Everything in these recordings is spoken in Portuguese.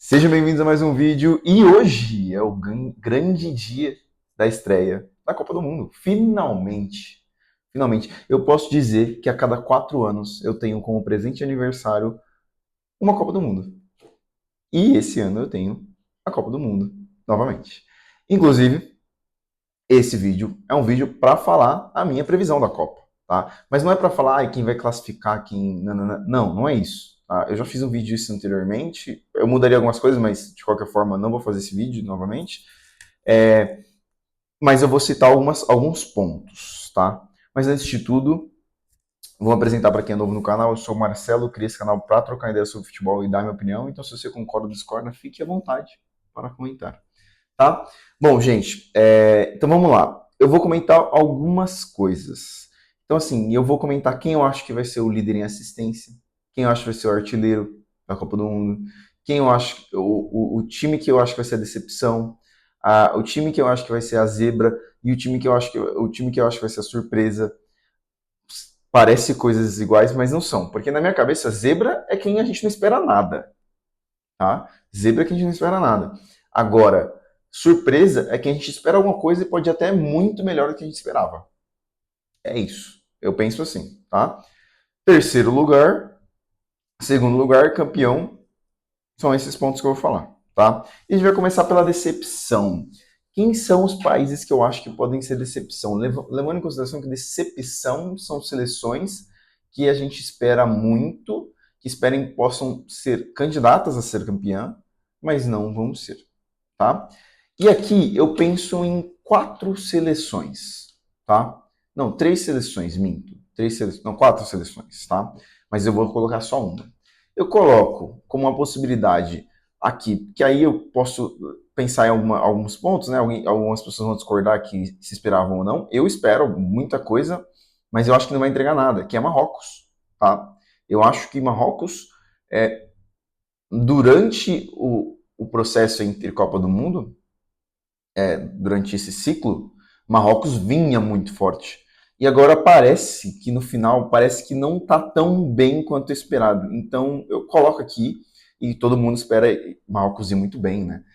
Sejam bem-vindos a mais um vídeo e hoje é o grande dia da estreia da Copa do Mundo. Finalmente, finalmente, eu posso dizer que a cada 4 anos eu tenho como presente de aniversário uma Copa do Mundo. E esse ano eu tenho a Copa do Mundo novamente. Inclusive, esse vídeo é um vídeo para falar a minha previsão da Copa, tá? Mas não é para falar quem vai classificar, quem... Não é isso. Tá? Eu já fiz um vídeo disso anteriormente, eu mudaria algumas coisas, mas de qualquer forma não vou fazer esse vídeo novamente. Mas eu vou citar alguns pontos, tá? Mas antes de tudo, vou apresentar para quem é novo no canal, eu sou o Marcelo, criei esse canal para trocar ideias sobre futebol e dar minha opinião, então se você concorda ou discorda, fique à vontade para comentar. Tá? Bom, gente, então vamos lá. Eu vou comentar algumas coisas. Então, assim, eu vou comentar quem eu acho que vai ser o líder em assistência, quem eu acho que vai ser o artilheiro da Copa do Mundo, quem eu acho, o time que eu acho que vai ser a decepção, o time que eu acho que vai ser a zebra e o time que eu acho que vai ser a surpresa. Parece coisas iguais, mas não são, porque na minha cabeça zebra é quem a gente não espera nada, tá? Zebra é quem a gente não espera nada. Agora, surpresa é que a gente espera alguma coisa e pode ir até muito melhor do que a gente esperava. É isso. Eu penso assim, tá? Terceiro lugar, segundo lugar, campeão. São esses pontos que eu vou falar, tá? E a gente vai começar pela decepção. Quem são os países que eu acho que podem ser decepção? Levando em consideração que decepção são seleções que a gente espera muito, que esperem possam ser candidatas a ser campeã, mas não vão ser, tá? E aqui eu penso em 4 seleções, tá? Não, 3 seleções, minto. Não, 4 seleções, tá? Mas eu vou colocar só uma. Eu coloco como uma possibilidade aqui, que aí eu posso pensar em alguns pontos, né? Algumas pessoas vão discordar que se esperavam ou não. Eu espero muita coisa, mas eu acho que não vai entregar nada, que é Marrocos, tá? Eu acho que Marrocos, durante o processo entre Copa do Mundo, durante esse ciclo, Marrocos vinha muito forte. E agora parece que no final, parece que não está tão bem quanto esperado. Então eu coloco aqui, e todo mundo espera Marrocos ir muito bem, né?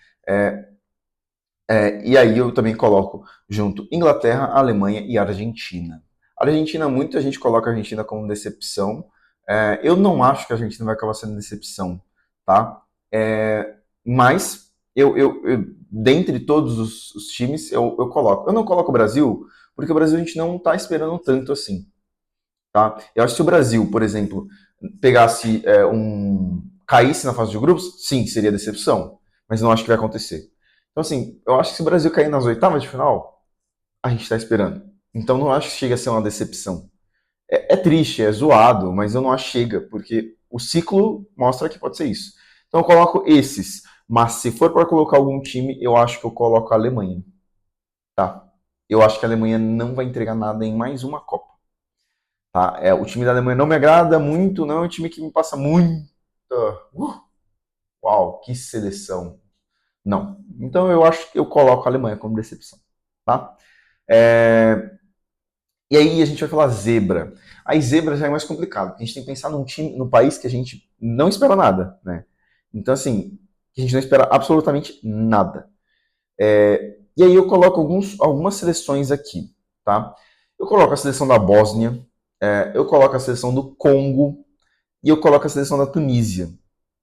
E aí eu também coloco junto Inglaterra, Alemanha e Argentina. A Argentina, muita gente coloca a Argentina como decepção. Eu não acho que a Argentina vai acabar sendo decepção, tá? Mas dentre todos os times, eu coloco. Eu não coloco o Brasil, porque o Brasil a gente não está esperando tanto assim, tá? Eu acho que se o Brasil, por exemplo, pegasse caísse na fase de grupos, sim, seria decepção. Mas não acho que vai acontecer. Então, assim, eu acho que se o Brasil cair nas oitavas de final, a gente está esperando. Então, não acho que chega a ser uma decepção. É triste, é zoado, mas eu não acho que chega, porque o ciclo mostra que pode ser isso. Então, eu coloco esses. Mas se for para colocar algum time, eu acho que eu coloco a Alemanha, tá? Eu acho que a Alemanha não vai entregar nada em mais uma Copa, tá? O time da Alemanha não me agrada muito, não é um time que me passa muito. Uau, que seleção. Não. Então eu acho que eu coloco a Alemanha como decepção, tá? É, E aí a gente vai falar zebra. Aí zebra já é mais complicado, porque a gente tem que pensar num time, num país que a gente não espera nada, né? Então, assim, que a gente não espera absolutamente nada. E aí eu coloco algumas seleções aqui, tá? Eu coloco a seleção da Bósnia, eu coloco a seleção do Congo e eu coloco a seleção da Tunísia,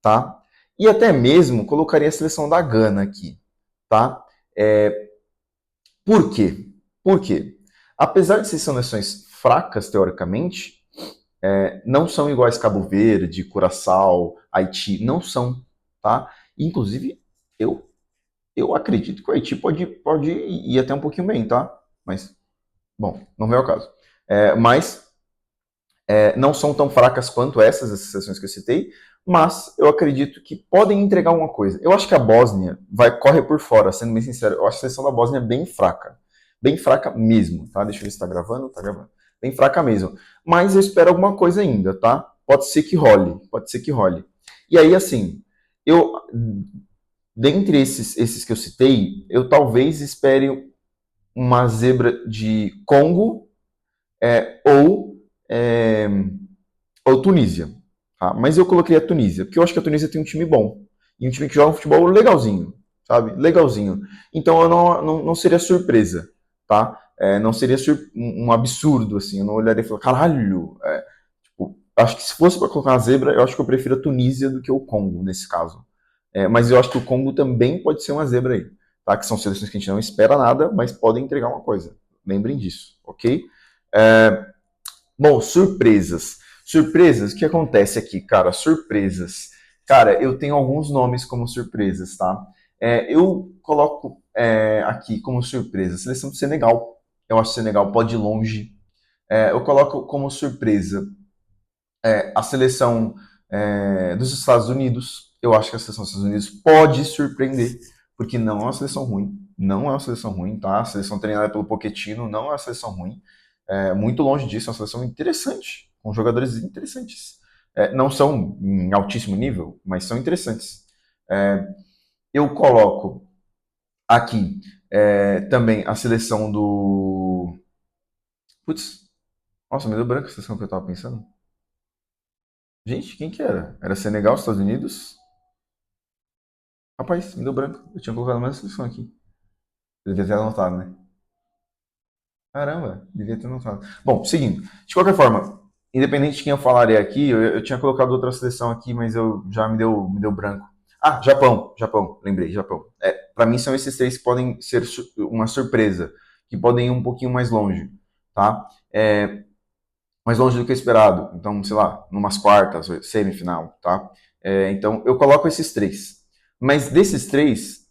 tá? E até mesmo colocaria a seleção da Gana aqui, tá? Por quê? Por quê? Apesar de ser seleções fracas, teoricamente, não são iguais Cabo Verde, Curaçao, Haiti, não são, tá? Inclusive, eu, eu acredito que o Haiti pode ir até um pouquinho bem, tá? Mas, bom, não é o caso. Mas não são tão fracas quanto essas seleções que eu citei, mas eu acredito que podem entregar alguma coisa. Eu acho que a Bósnia vai correr por fora, sendo bem sincero. Eu acho a seleção da Bósnia bem fraca mesmo, tá? Deixa eu ver se tá gravando, tá gravando. Bem fraca mesmo. Mas eu espero alguma coisa ainda, tá? Pode ser que role, pode ser que role. E aí, assim, eu, dentre esses que eu citei, eu talvez espere uma zebra de Congo ou ou Tunísia. Tá? Mas eu coloquei a Tunísia, porque eu acho que a Tunísia tem um time bom. e um time que joga um futebol legalzinho, sabe? Legalzinho. Então eu não seria surpresa, tá? Não seria um absurdo, assim. Eu não olharia e falar, caralho. Tipo, acho que se fosse para colocar uma zebra, eu acho que eu prefiro a Tunísia do que o Congo, nesse caso. Mas eu acho que o Congo também pode ser uma zebra aí, tá? Que são seleções que a gente não espera nada, mas podem entregar uma coisa. Lembrem disso, ok? Bom, surpresas. Surpresas, o que acontece aqui, cara? Surpresas. Cara, eu tenho alguns nomes como surpresas, tá? Eu coloco aqui como surpresa a seleção do Senegal. Eu acho que o Senegal pode ir longe. Eu coloco como surpresa a seleção dos Estados Unidos. Eu acho que a seleção dos Estados Unidos pode surpreender, porque não é uma seleção ruim. Não é uma seleção ruim, tá? A seleção treinada pelo Pochettino não é uma seleção ruim. Muito longe disso, é uma seleção interessante, com jogadores interessantes. Não são em altíssimo nível, mas são interessantes. Eu coloco aqui também a seleção do. Putz, nossa, me deu branco a seleção que eu tava pensando. Gente, quem que era? Era Senegal, Estados Unidos? Rapaz, me deu branco. Eu tinha colocado mais seleção aqui. Eu devia ter anotado, né? Caramba, devia ter anotado. Bom, seguindo. De qualquer forma, independente de quem eu falaria aqui, eu tinha colocado outra seleção aqui, mas eu já me deu branco. Ah, Japão, lembrei, Japão. Para mim são esses três que podem ser uma surpresa, que podem ir um pouquinho mais longe, tá? Mais longe do que esperado. Então, sei lá, numas quartas, semifinal, tá? Então, eu coloco esses três. Mas desses três,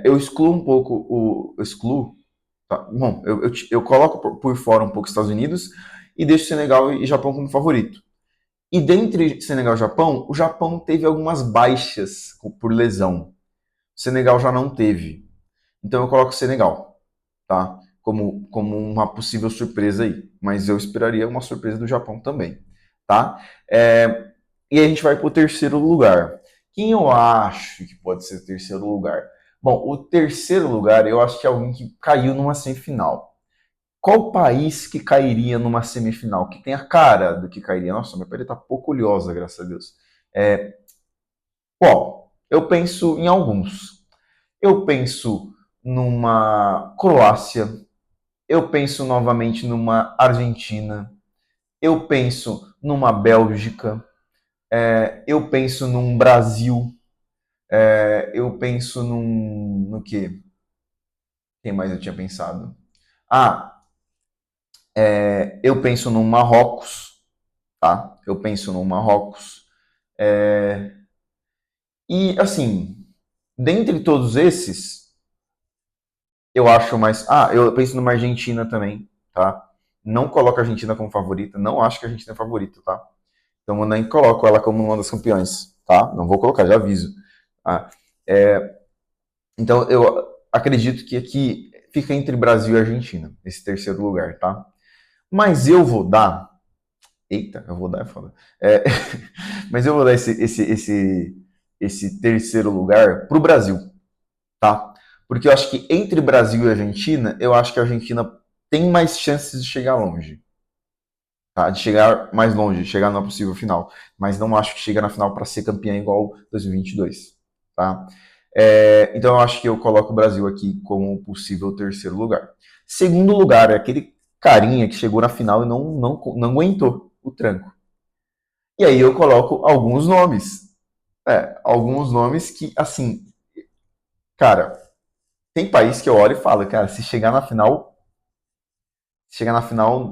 eu excluo um pouco o. Excluo. Tá? Bom, eu coloco por fora um pouco os Estados Unidos e deixo Senegal e Japão como favorito. E dentre Senegal e Japão, o Japão teve algumas baixas por lesão. O Senegal já não teve. Então eu coloco o Senegal, tá? Como uma possível surpresa aí. Mas eu esperaria uma surpresa do Japão também, tá? E aí a gente vai para o terceiro lugar. Quem eu acho que pode ser o terceiro lugar? Bom, o terceiro lugar eu acho que é alguém que caiu numa semifinal. Qual país que cairia numa semifinal? Que tem a cara do que cairia? Nossa, minha pele tá pouco oleosa, graças a Deus. Qual? Eu penso em alguns. Eu penso numa Croácia. Eu penso novamente numa Argentina. Eu penso numa Bélgica. Eu penso num Brasil. Eu penso no quê? Quem mais eu tinha pensado? Ah, eu penso no Marrocos, tá? Eu penso no Marrocos. E, assim, dentre todos esses, eu acho mais. Ah, eu penso numa Argentina também, tá? Não coloco a Argentina como favorita, não acho que a Argentina é favorita, tá? Então eu nem coloco ela como uma das campeões, tá? Não vou colocar, já aviso. Tá? Então eu acredito que aqui fica entre Brasil e Argentina, esse terceiro lugar, tá? Mas eu vou dar. Eita, eu vou dar, é foda. Mas eu vou dar esse terceiro lugar pro Brasil, tá? Porque eu acho que entre Brasil e Argentina, eu acho que a Argentina tem mais chances de chegar longe. Tá? De chegar mais longe, de chegar na possível final. Mas não acho que chega na final para ser campeã igual 2022. Tá? Então eu acho que eu coloco o Brasil aqui como possível terceiro lugar. Segundo lugar é aquele carinha que chegou na final e não aguentou o tranco. E aí eu coloco alguns nomes. Alguns nomes que, assim, cara, tem país que eu olho e falo, cara, se chegar na final,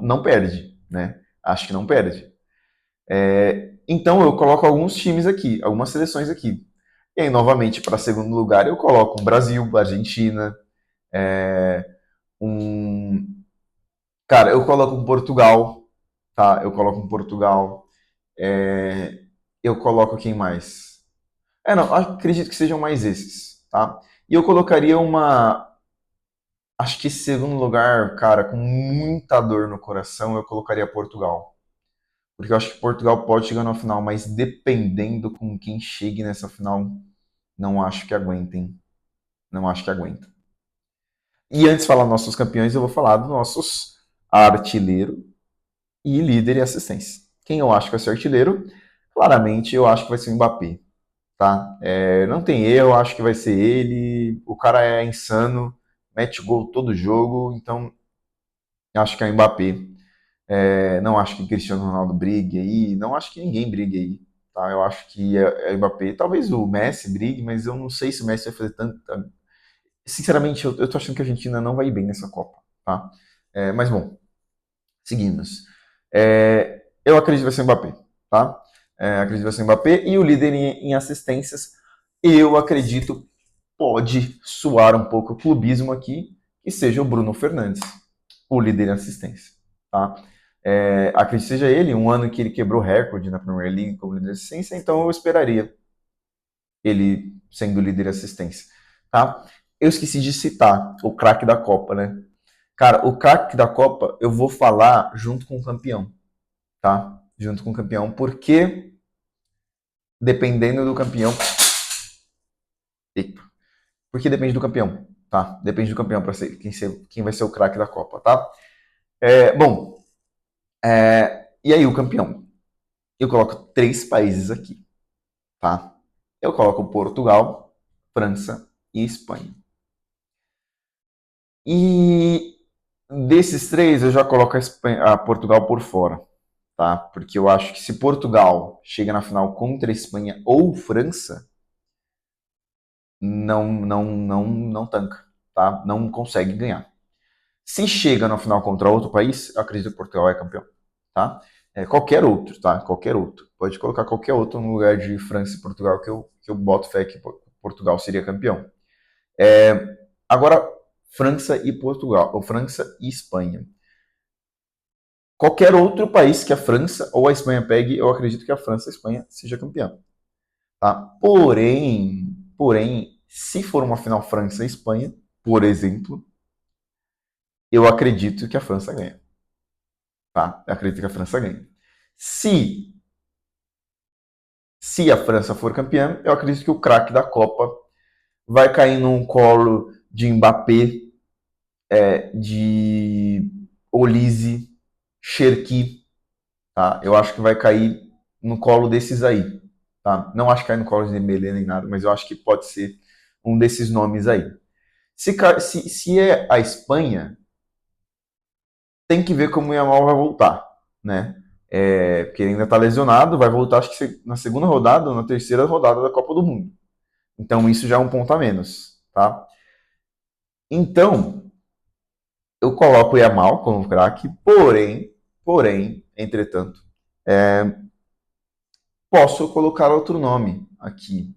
não perde, né? Acho que não perde. Então eu coloco alguns times aqui, algumas seleções aqui. E aí, novamente, para segundo lugar, eu coloco o Brasil, a Argentina, um. Cara, eu coloco um Portugal, tá? Eu coloco um Portugal. Eu coloco quem mais? Não, acredito que sejam mais esses, tá? E eu colocaria uma. Acho que segundo lugar, cara, com muita dor no coração, eu colocaria Portugal. Porque eu acho que Portugal pode chegar na final, mas dependendo com quem chegue nessa final, não acho que aguentem. Não acho que aguenta. E antes de falar dos nossos campeões, eu vou falar dos nossos artilheiro e líder e assistência. Quem eu acho que vai ser artilheiro? Claramente, eu acho que vai ser o Mbappé. tá? Não tem erro, acho que vai ser ele. O cara é insano, mete gol todo jogo, então acho que é o Mbappé. Não acho que Cristiano Ronaldo brigue aí, não acho que ninguém brigue aí, tá? Eu acho que é o Mbappé. Talvez o Messi brigue, mas eu não sei se o Messi vai fazer tanto. Sinceramente, eu tô achando que a Argentina não vai ir bem nessa Copa, tá? Mas bom, seguimos. Eu acredito que vai ser o Mbappé, tá? Acredito que vai ser o Mbappé e o líder em assistências. Eu acredito pode soar um pouco o clubismo aqui, que seja o Bruno Fernandes, o líder em assistência, tá? Acredito que seja ele, um ano que ele quebrou recorde na Premier League como líder de assistência, então eu esperaria ele sendo líder de assistência, tá? Eu esqueci de citar o craque da Copa, né? Cara, o craque da Copa eu vou falar junto com o campeão, tá? Junto com o campeão, porque dependendo do campeão. Eita. Porque depende do campeão, tá? Depende do campeão para ser quem vai ser o craque da Copa, tá? Bom, e aí o campeão? Eu coloco 3 países aqui, tá? Eu coloco Portugal, França e Espanha. E desses 3 eu já coloco a Portugal por fora, tá? Porque eu acho que se Portugal chega na final contra a Espanha ou França, não tanca, tá? Não consegue ganhar. Se chega na final contra outro país, eu acredito que Portugal é campeão, tá? Qualquer outro, tá? Qualquer outro. Pode colocar qualquer outro no lugar de França e Portugal que eu boto fé que Portugal seria campeão. Agora, França e Portugal, ou França e Espanha. Qualquer outro país que a França ou a Espanha pegue, eu acredito que a França e a Espanha seja campeão, tá? Porém, se for uma final França e Espanha, por exemplo, eu acredito que a França ganha, tá? Eu acredito que a França ganha. Se, se a França for campeã, eu acredito que o craque da Copa vai cair num colo de Mbappé, de Olise, Cherki, tá? Eu acho que vai cair no colo desses aí, tá? Não acho que cai no colo de Dembélé nem nada, mas eu acho que pode ser um desses nomes aí. Se é a Espanha, tem que ver como o Yamal vai voltar, né? Porque ele ainda tá lesionado, vai voltar acho que na segunda rodada ou na terceira rodada da Copa do Mundo. Então isso já é um ponto a menos, tá? Então, eu coloco o Yamal como craque, entretanto, posso colocar outro nome aqui,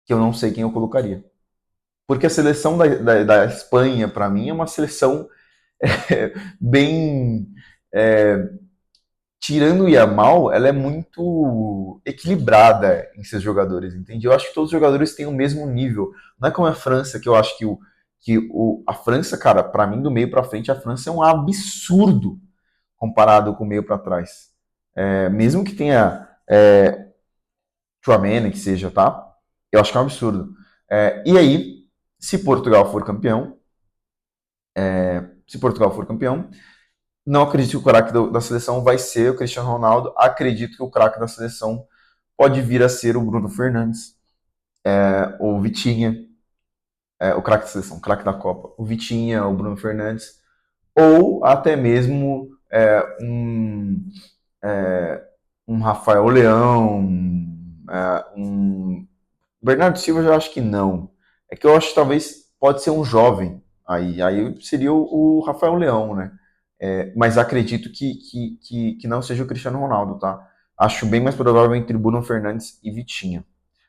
que eu não sei quem eu colocaria. Porque a seleção da Espanha, para mim, é uma seleção bem. é, Tirando o Yamal, ela é muito equilibrada em seus jogadores, entende? Eu acho que todos os jogadores têm o mesmo nível. Não é como a França, que eu acho que a França, cara, para mim, do meio para frente, a França é um absurdo comparado com o meio para trás. Mesmo que tenha Tchouaméni, que seja, tá? Eu acho que é um absurdo. E aí, se Portugal for campeão, se Portugal for campeão, não acredito que o craque da seleção vai ser o Cristiano Ronaldo. Acredito que o craque da seleção pode vir a ser o Bruno Fernandes, o Vitinha, o craque da seleção, o craque da Copa, o Vitinha, o Bruno Fernandes, ou até mesmo um Rafael Leão, um Bernardo Silva, eu já acho que não. É que eu acho que talvez pode ser um jovem. Aí seria o Rafael Leão, né? Mas acredito que não seja o Cristiano Ronaldo, tá? Acho bem mais provável entre Bruno Fernandes e Vitinha.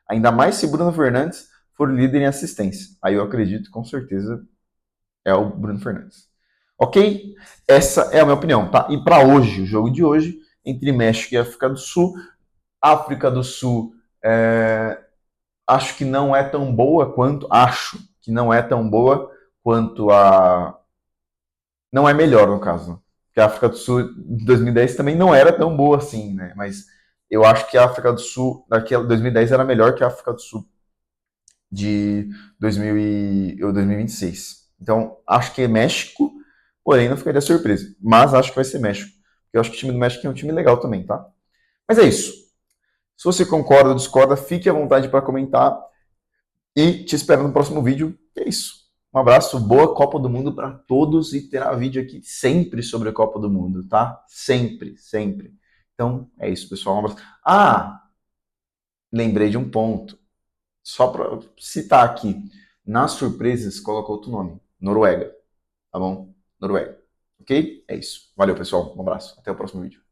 Ainda mais se Bruno Fernandes for líder em assistência. Aí eu acredito com certeza é o Bruno Fernandes. Ok? Essa é a minha opinião, tá? E para hoje, o jogo de hoje, entre México e África do Sul. África do Sul, acho que não é tão boa quanto. Acho que não é tão boa quanto a. Não é melhor, no caso. Porque a África do Sul de 2010 também não era tão boa assim, né? Mas eu acho que a África do Sul daquela 2010 era melhor que a África do Sul de 2026. Então, acho que é México, porém não ficaria surpreso. Mas acho que vai ser México. Porque eu acho que o time do México é um time legal também, tá? Mas é isso. Se você concorda ou discorda, fique à vontade para comentar e te espero no próximo vídeo. É isso. Um abraço, boa Copa do Mundo para todos e terá vídeo aqui sempre sobre a Copa do Mundo, tá? Sempre, sempre. Então, é isso, pessoal. Um abraço. Ah, lembrei de um ponto. Só para citar aqui. Nas surpresas, coloca outro nome. Noruega. Tá bom? Noruega. Ok? É isso. Valeu, pessoal. Um abraço. Até o próximo vídeo.